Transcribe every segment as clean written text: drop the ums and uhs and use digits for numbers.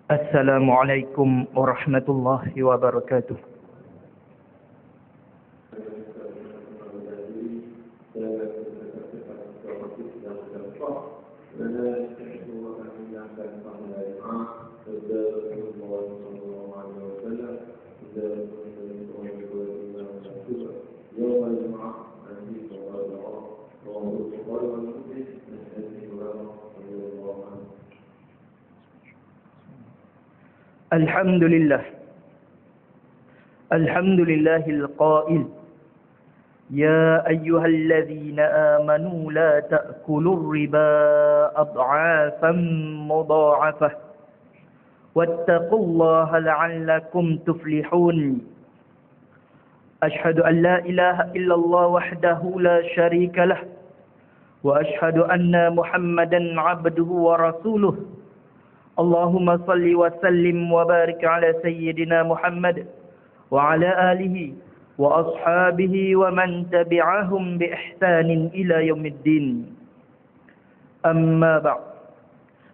Assalamualaikum warahmatullahi wabarakatuh. Alhamdulillah. Alhamdulillahil qail. Ya ayyuhalladzina amanu la ta'kulur riba ad'afan mudha'afah. Wattaqullaha la'allakum tuflihun. Ashhadu an la ilaha illallah wahdahu la syarika lah. Wa ashhadu anna Muhammadan 'abduhu wa rasuluh. Allahumma salli wa sallim wa barik ala sayyidina Muhammad wa ala alihi wa ashabihi wa man tabi'ahum bi ihsanin ila yaumiddin. Amma ba'd.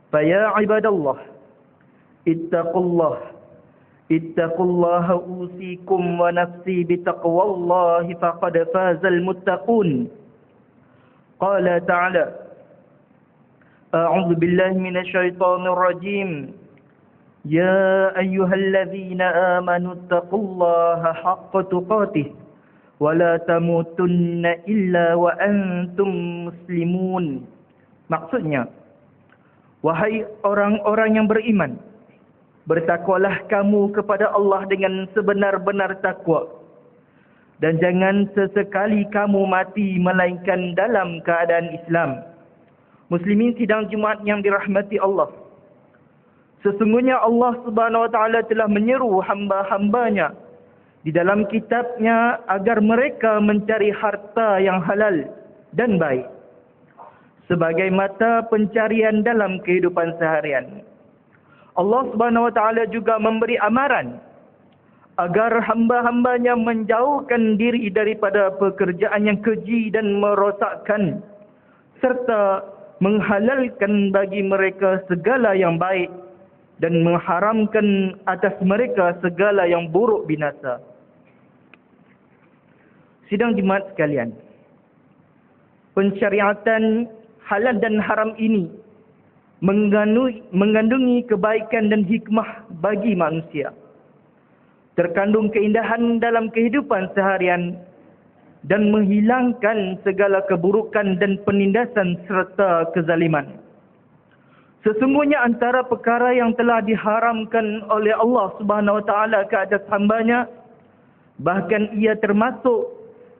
Fa ya ibadallah, ittaqullaha usikum wa nafsi bi taqwallahi faqad fazal muttaqun. Qala ta'ala: أعوذ بالله من الشيطان الرجيم. يا أيها الذين آمنوا اتقوا الله حق تقاته ولا تموتن إلا وأنتم مسلمون. Maksudnya, wahai orang-orang yang beriman, bertakwalah kamu kepada Allah dengan sebenar-benar takwa, dan jangan sesekali kamu mati melainkan dalam keadaan Islam. Muslimin sidang Jumaat yang dirahmati Allah. Sesungguhnya Allah Subhanahu wa taala telah menyeru hamba-hambanya di dalam kitabnya agar mereka mencari harta yang halal dan baik sebagai mata pencarian dalam kehidupan seharian. Allah Subhanahu wa taala juga memberi amaran agar hamba-hambanya menjauhkan diri daripada pekerjaan yang keji dan merosakkan, serta menghalalkan bagi mereka segala yang baik dan mengharamkan atas mereka segala yang buruk binasa. Sidang jemaat sekalian, pensyariatan halal dan haram ini mengandungi kebaikan dan hikmah bagi manusia. Terkandung keindahan dalam kehidupan seharian dan menghilangkan segala keburukan dan penindasan serta kezaliman. Sesungguhnya antara perkara yang telah diharamkan oleh Allah Subhanahu wa taala ke atas hambanya, bahkan ia termasuk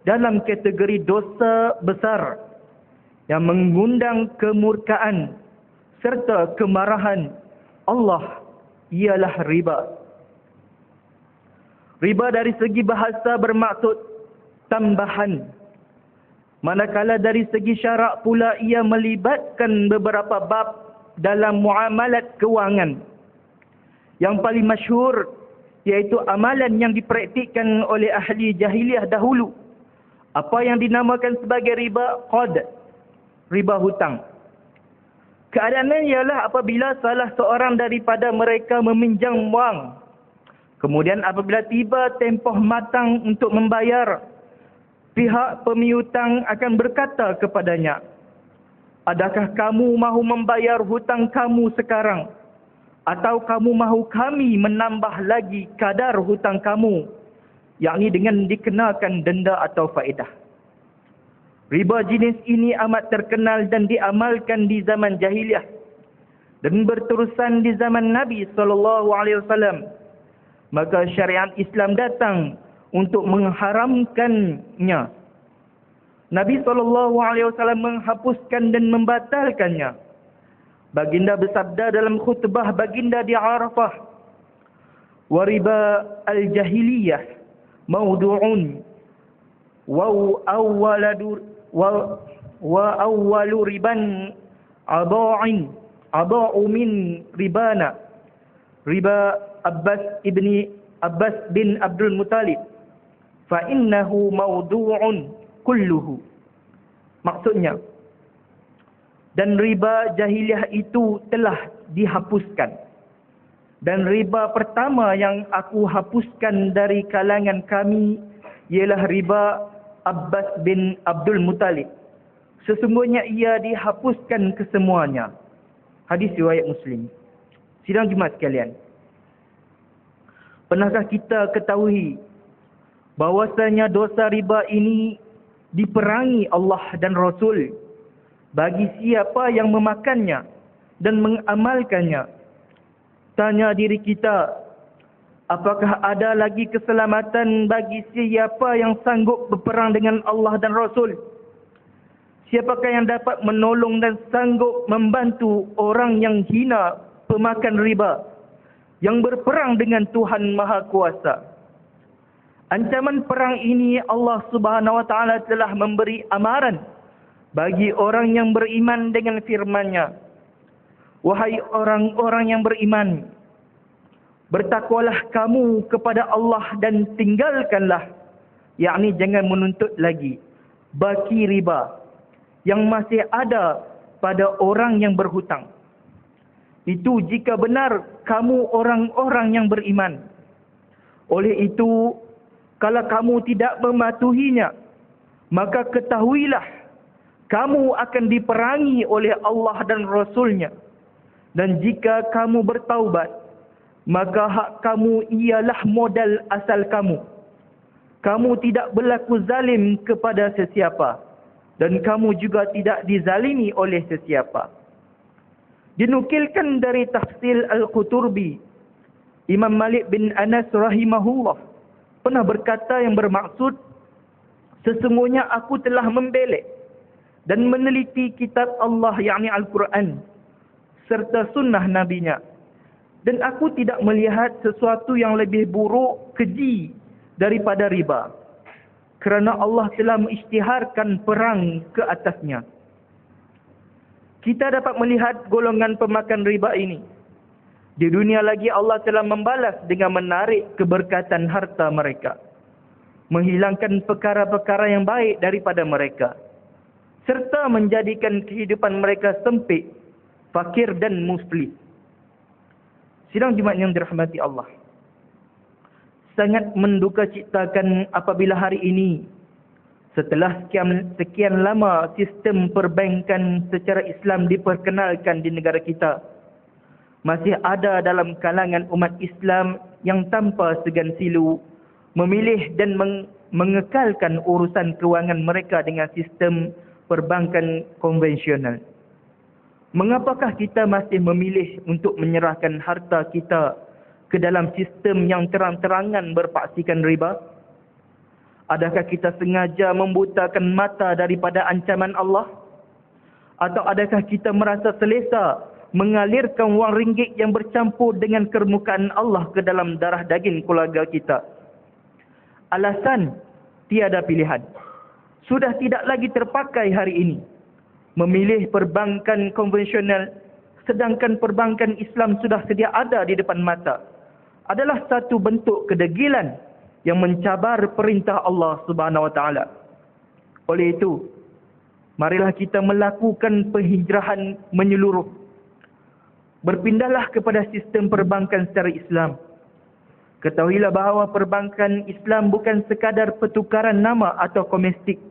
dalam kategori dosa besar yang mengundang kemurkaan serta kemarahan Allah, ialah riba. Riba dari segi bahasa bermaksud tambahan, manakala dari segi syarak pula ia melibatkan beberapa bab dalam muamalat kewangan. Yang paling masyhur iaitu amalan yang dipraktikkan oleh ahli jahiliah dahulu, apa yang dinamakan sebagai riba qad, riba hutang. Keadaannya ialah apabila salah seorang daripada mereka meminjam wang, kemudian apabila tiba tempoh matang untuk membayar, pihak pemiutang akan berkata kepadanya, adakah kamu mahu membayar hutang kamu sekarang? Atau kamu mahu kami menambah lagi kadar hutang kamu, yakni dengan dikenakan denda atau faedah. Riba jenis ini amat terkenal dan diamalkan di zaman jahiliah dan berterusan di zaman Nabi SAW. Maka syariat Islam datang untuk mengharamkannya. Nabi SAW menghapuskan dan membatalkannya. Baginda bersabda dalam khutbah baginda di Arafah, "Wa riba al-jahiliyah mawdu'un wa awwalu riban adha'u min ribana riba Abbas bin Abdul Muttalib fa innahu mawdu'un kulluhu." Maksudnya, dan riba jahiliah itu telah dihapuskan Dan riba pertama yang aku hapuskan dari kalangan kami ialah riba Abbas bin Abdul Muttalib. Sesungguhnya ia dihapuskan kesemuanya. Hadis riwayat Muslim. Sidang Jumaat sekalian, pernahkah kita ketahui bahwasanya dosa riba ini diperangi Allah dan Rasul bagi siapa yang memakannya dan mengamalkannya? Tanya diri kita, apakah ada lagi keselamatan bagi siapa yang sanggup berperang dengan Allah dan Rasul? Siapakah yang dapat menolong dan sanggup membantu orang yang hina pemakan riba, yang berperang dengan Tuhan Maha Kuasa? Ancaman perang ini Allah Subhanahu Wa Taala telah memberi amaran bagi orang yang beriman dengan firman-Nya. Wahai orang-orang yang beriman, bertakwalah kamu kepada Allah dan tinggalkanlah, yakni jangan menuntut lagi baki riba yang masih ada pada orang yang berhutang. Itu jika benar kamu orang-orang yang beriman. Oleh itu, kalau kamu tidak mematuhinya, maka ketahuilah kamu akan diperangi oleh Allah dan Rasul-Nya. Dan jika kamu bertaubat, maka hak kamu ialah modal asal kamu. Kamu tidak berlaku zalim kepada sesiapa, dan kamu juga tidak dizalimi oleh sesiapa. Dinukilkan dari tafsir Al-Quturbi, Imam Malik bin Anas rahimahullah pernah berkata yang bermaksud, sesungguhnya aku telah membelek dan meneliti kitab Allah, yakni Al-Quran, serta sunnah Nabi-Nya. Dan aku tidak melihat sesuatu yang lebih buruk, keji daripada riba. Kerana Allah telah mengisytiharkan perang ke atasnya. Kita dapat melihat golongan pemakan riba ini. Di dunia lagi Allah telah membalas dengan menarik keberkatan harta mereka. Menghilangkan perkara-perkara yang baik daripada mereka. Serta menjadikan kehidupan mereka sempit, fakir dan muflis. Sidang Jumaat yang dirahmati Allah, sangat menduka citakan apabila hari ini, setelah sekian lama sistem perbankan secara Islam diperkenalkan di negara kita, masih ada dalam kalangan umat Islam yang tanpa segan silu memilih dan mengekalkan urusan kewangan mereka dengan sistem perbankan konvensional. Mengapakah kita masih memilih untuk menyerahkan harta kita ke dalam sistem yang terang-terangan berpaksikan riba? Adakah kita sengaja membutakan mata daripada ancaman Allah? Atau adakah kita merasa selesa mengalirkan wang ringgit yang bercampur dengan kermukaan Allah ke dalam darah daging keluarga kita? Alasan tiada pilihan. Sudah tidak lagi terpakai hari ini memilih perbankan konvensional, sedangkan perbankan Islam sudah sedia ada di depan mata, adalah satu bentuk kedegilan yang mencabar perintah Allah Subhanahu Wa Taala. Oleh itu, marilah kita melakukan penghijrahan menyeluruh. Berpindahlah kepada sistem perbankan secara Islam. Ketahuilah bahawa perbankan Islam bukan sekadar pertukaran nama atau komestik.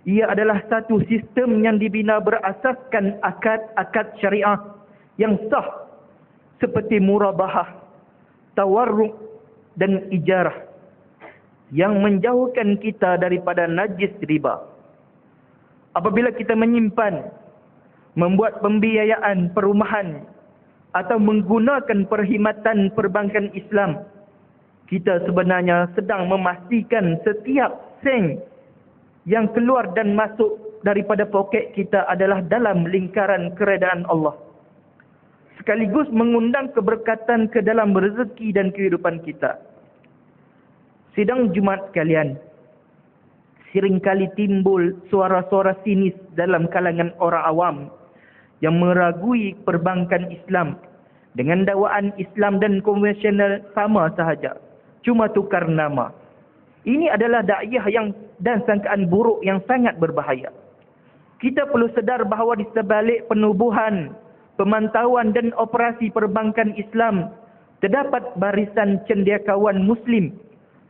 Ia adalah satu sistem yang dibina berasaskan akad-akad syariah yang sah seperti murabahah, tawarruk dan ijarah yang menjauhkan kita daripada najis riba. Apabila kita menyimpan, membuat pembiayaan perumahan atau menggunakan perkhidmatan perbankan Islam, kita sebenarnya sedang memastikan setiap sen yang keluar dan masuk daripada poket kita adalah dalam lingkaran keredaan Allah. Sekaligus mengundang keberkatan ke dalam rezeki dan kehidupan kita. Sidang Jumaat sekalian, seringkali timbul suara-suara sinis dalam kalangan orang awam yang meragui perbankan Islam dengan dakwaan Islam dan konvensional sama sahaja, cuma tukar nama. Ini adalah dakwah dan sangkaan buruk yang sangat berbahaya. Kita perlu sedar bahawa di sebalik penubuhan, pemantauan dan operasi perbankan Islam terdapat barisan cendekiawan Muslim,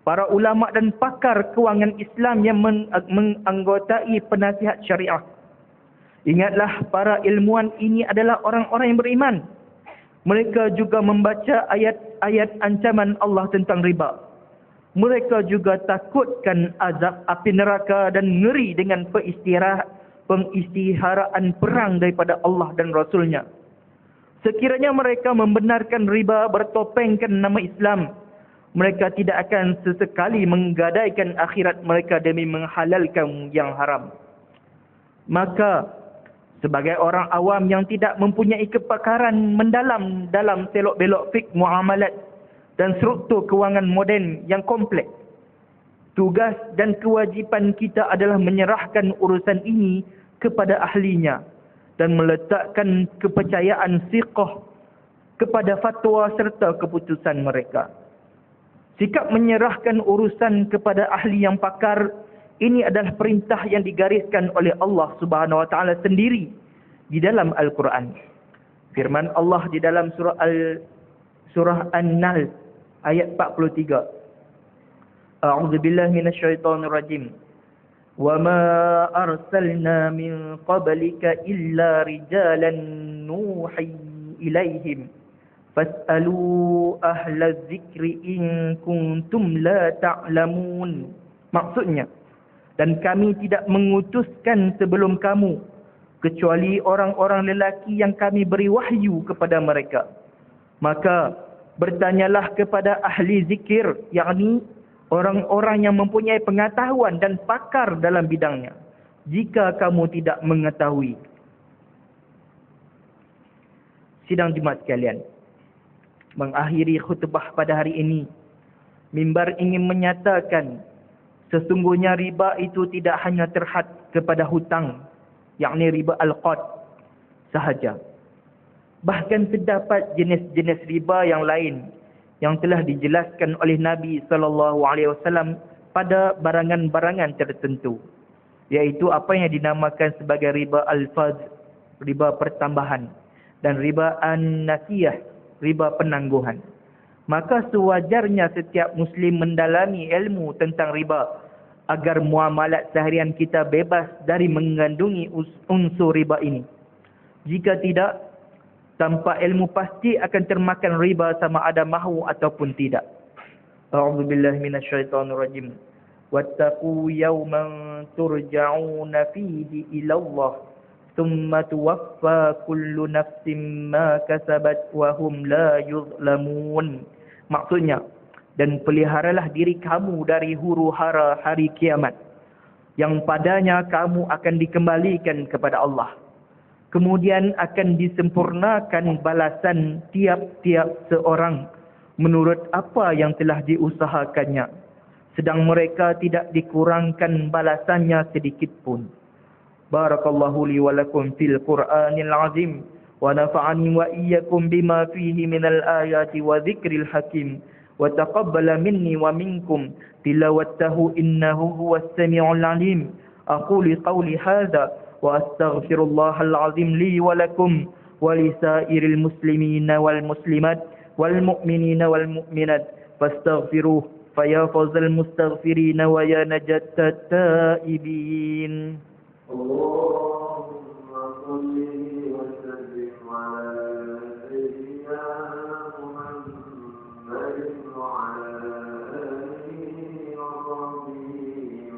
para ulama dan pakar kewangan Islam yang menganggotai penasihat syariah. Ingatlah, para ilmuwan ini adalah orang-orang yang beriman. Mereka juga membaca ayat-ayat ancaman Allah tentang riba. Mereka juga takutkan azab api neraka dan ngeri dengan pengistiharaan perang daripada Allah dan Rasulnya. Sekiranya mereka membenarkan riba bertopengkan nama Islam, mereka tidak akan sesekali menggadaikan akhirat mereka demi menghalalkan yang haram. Maka, sebagai orang awam yang tidak mempunyai kepakaran mendalam dalam selok-belok fik muamalat dan struktur kewangan moden yang kompleks, tugas dan kewajipan kita adalah menyerahkan urusan ini kepada ahlinya dan meletakkan kepercayaan siqah kepada fatwa serta keputusan mereka. Sikap menyerahkan urusan kepada ahli yang pakar ini adalah perintah yang digariskan oleh Allah Subhanahu wa taala sendiri di dalam Al-Quran. Firman Allah di dalam surah An-Nahl ayat 43. A'udzu billahi minasyaitonir rajim. Wa ma arsalna min qablika illa rijalan nuhi ilaihim fas'alu ahla dzikri in kuntum la ta'lamun. Maksudnya, dan kami tidak mengutuskan sebelum kamu kecuali orang-orang lelaki yang kami beri wahyu kepada mereka. Maka bertanyalah kepada ahli zikir, yakni orang-orang yang mempunyai pengetahuan dan pakar dalam bidangnya, jika kamu tidak mengetahui. Sidang jemaat sekalian, mengakhiri khutbah pada hari ini, mimbar ingin menyatakan sesungguhnya riba itu tidak hanya terhad kepada hutang, yakni riba al-qad sahaja. Bahkan terdapat jenis-jenis riba yang lain yang telah dijelaskan oleh Nabi SAW pada barangan-barangan tertentu, iaitu apa yang dinamakan sebagai riba al-fadl, riba pertambahan, dan riba an-nasiyah, riba penangguhan. Maka sewajarnya setiap Muslim mendalami ilmu tentang riba agar muamalat seharian kita bebas dari mengandungi unsur riba ini. Jika tidak, tanpa ilmu pasti akan termakan riba sama ada mahu ataupun tidak. A'udzubillahi minasyaitonirrajim. Wattaqu yawman turja'una fihi ila Allah thumma tuwaffa kullu nafsin ma kasabat wa hum la yuzlamun. Maksudnya, dan peliharalah diri kamu dari huru-hara hari kiamat, yang padanya kamu akan dikembalikan kepada Allah. Kemudian akan disempurnakan balasan tiap-tiap seorang menurut apa yang telah diusahakannya, sedang mereka tidak dikurangkan balasannya sedikit pun. Barakallahu li wa lakum fil Qur'anil azim wa nafa'ani wa iyyakum bima fihi minal ayati wa dzikril hakim wa taqabbala minni wa minkum tilawatahu innahu huwas samiul alim. Aqulu qawli hadza wa astaghfirullahal azim li wa lakum wa lisairil muslimina wal muslimat wal mu'minina wal mu'minat fastaghfiruhu faya fawzal mustaghfirina wa ya najatat taibin. اللهم صل وسلم على سيدنا محمد وعلى آله وصحبه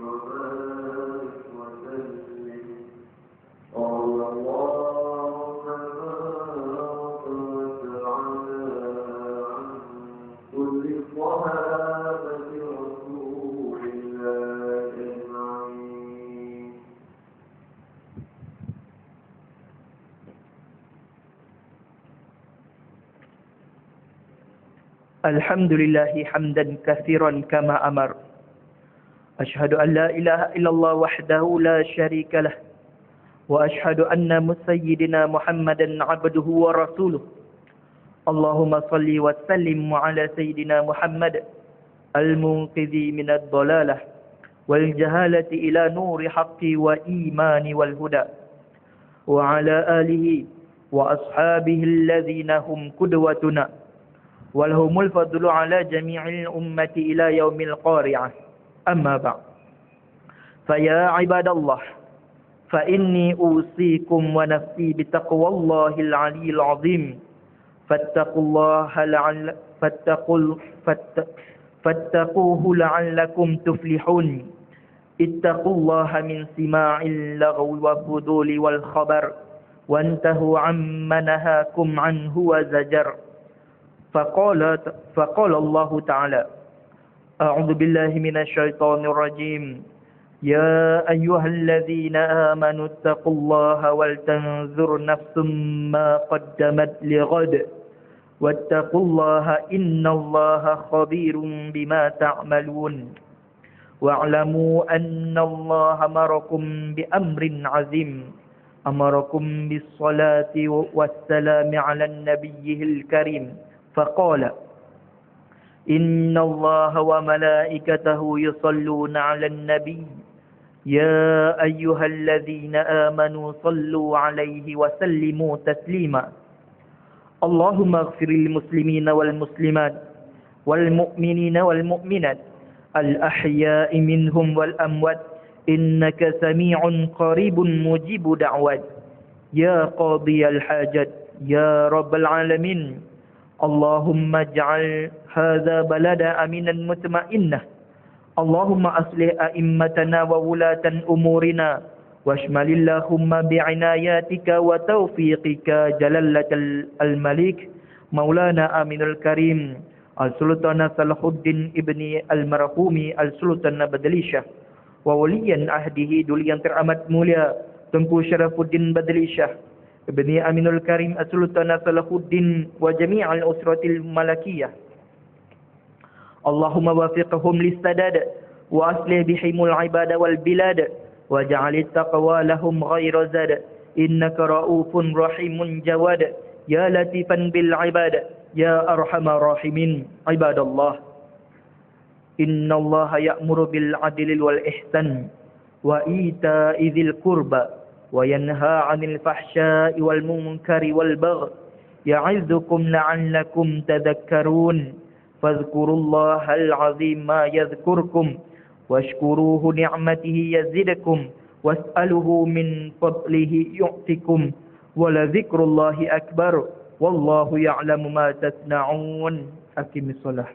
وبارك وسلم. اللهم بارك وتعالى عن كل الصحابة رسول الله أجمعين. Alhamdulillahi hamdan kathiran kama amar. Ashhadu an la ilaha illallah wahdahu la syarika lah. Wa ashhadu anna sayyidina Muhammadan abduhu wa rasuluh. Allahumma salli wa sallim ala sayyidina Muhammad al-munqidhi minad dalalah wal jahalati ila nuri haqqi wa imani wal huda. Wa ala alihi wa ashabihi alladhina hum qudwatuna ولهم الفضل على جميع الأمة إلى يوم القارعة. أما بعد، فيا عباد الله، فإني أوصيكم ونفسي بتقوى الله العلي العظيم. فاتقوه لعلكم تفلحون. اتقوا الله من سماع اللغو والفضول والخبر، وانتهوا عما نهاكم عنه وزجر. فقال الله تعالى: أعوذ بالله من الشيطان الرجيم. يا أيها الذين آمنوا اتقوا الله ولتنظر نفس ما قدمت لغد واتقوا الله إن الله خبير بما تعملون. واعلموا أن الله أمركم بأمر عظيم، أمركم بالصلاة والسلام على النبي الكريم، فقال: إن الله وملائكته يصلون على النبي يا أيها الذين آمنوا صلوا عليه وسلموا تسليما. اللهم اغفر للمسلمين والمسلمات والمؤمنين والمؤمنات الأحياء منهم والأموات إنك سميع قريب مجيب دعوات يا قاضي الحاجات يا رب العالمين. اللهم اجعل هذا بلد أمينا مطمئنا. اللهم أصلح أئمتنا وولاة أمورنا، واشمل اللهم بعناياتك وتوفيقك جلالة الملك مولانا أمين الكريم السلطان صلاح الدين ابن المرحوم السلطان بدليشة، ووليا عهده دوليا teramat mulia Tunku Syarafuddin Badlisyah ibni Aminul Karim As-Sultan Salahuddin wa jami' al-usratil malakiyah. Allahumma wafiqhum lis-sadad wa aslih bihimul ibada wal bilad waj'al at-taqwa lahum ghayra zad innaka ra'ufun rahimun jawad ya latifan bil ibad ya arhamar rahimin. Ibadallah, innallaha ya'muru bil adli wal ihsan wa ita'i dzil qurba wa yanha 'anil fahsya'i wal munkari wal baghi ya'idzukum la'allakum tadhakkarun. Fadhkurullahal 'azima yadhkurkum washkuruhu ni'matihi yazidkum was'aluhu min fadlihi yu'tikum wa la dzikrullahi akbar wallahu ya'lamu ma tasna'un. Aqimis shalah.